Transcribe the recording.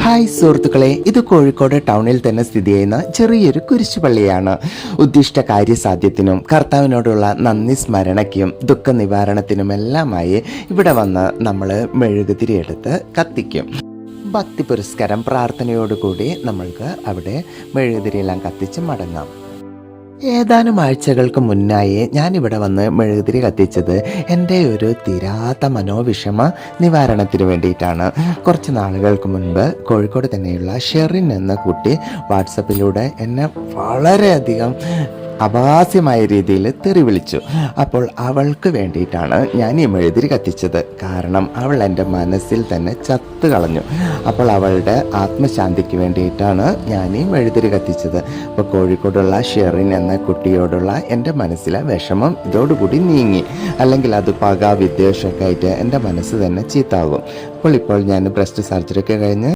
Hi സുഹൃത്തുക്കളെ, ഇത് കോഴിക്കോട് ടൗണിൽ തന്നെ സ്ഥിതി ചെയ്യുന്ന ചെറിയൊരു കുരിശുപള്ളിയാണ്. ഉദ്ദിഷ്ട കാര്യസാധ്യത്തിനും കർത്താവിനോടുള്ള നന്ദി സ്മരണയ്ക്കും ദുഃഖ നിവാരണത്തിനുമെല്ലാമായി ഇവിടെ വന്ന് നമ്മൾ മെഴുകുതിരിയെടുത്ത് കത്തിക്കും. ഭക്തി പുരസ്കാരം പ്രാർത്ഥനയോടുകൂടി നമ്മൾക്ക് അവിടെ മെഴുകുതിരിയെല്ലാം കത്തിച്ച് മടങ്ങാം. ഏതാനും ആഴ്ചകൾക്ക് മുന്നായി ഞാനിവിടെ വന്ന് മെഴുകുതിരി കത്തിച്ചത് എൻ്റെ ഒരു തീരാത്ത മനോവിഷമ നിവാരണത്തിന് വേണ്ടിയിട്ടാണ്. കുറച്ച് നാളുകൾക്ക് മുൻപ് കോഴിക്കോട് തന്നെയുള്ള ഷെറിൻ എന്ന കുട്ടി വാട്സപ്പിലൂടെ എന്നെ വളരെയധികം അഭാസ്യമായ രീതിയിൽ തെറി വിളിച്ചു. അപ്പോൾ അവൾക്ക് വേണ്ടിയിട്ടാണ് ഞാൻ ഈ മെഴുകുതിരി കത്തിച്ചത്. കാരണം അവൾ എൻ്റെ മനസ്സിൽ തന്നെ ചത്തു കളഞ്ഞു. അപ്പോൾ അവളുടെ ആത്മശാന്തിക്ക് വേണ്ടിയിട്ടാണ് ഞാൻ ഈ മെഴുകുതിരി കത്തിച്ചത്. അപ്പോൾ കോഴിക്കോടുള്ള ഷെറിൻ എന്ന കുട്ടിയോടുള്ള എൻ്റെ മനസ്സിലെ വിഷമം ഇതോടുകൂടി നീങ്ങി. അല്ലെങ്കിൽ അത് പക വിദ്വേഷമൊക്കെ ആയിട്ട് എൻ്റെ മനസ്സ് തന്നെ ചീത്താകും. ഇപ്പോൾ ഞാൻ ബ്രസ്റ്റ് സർജറി ഒക്കെ കഴിഞ്ഞ്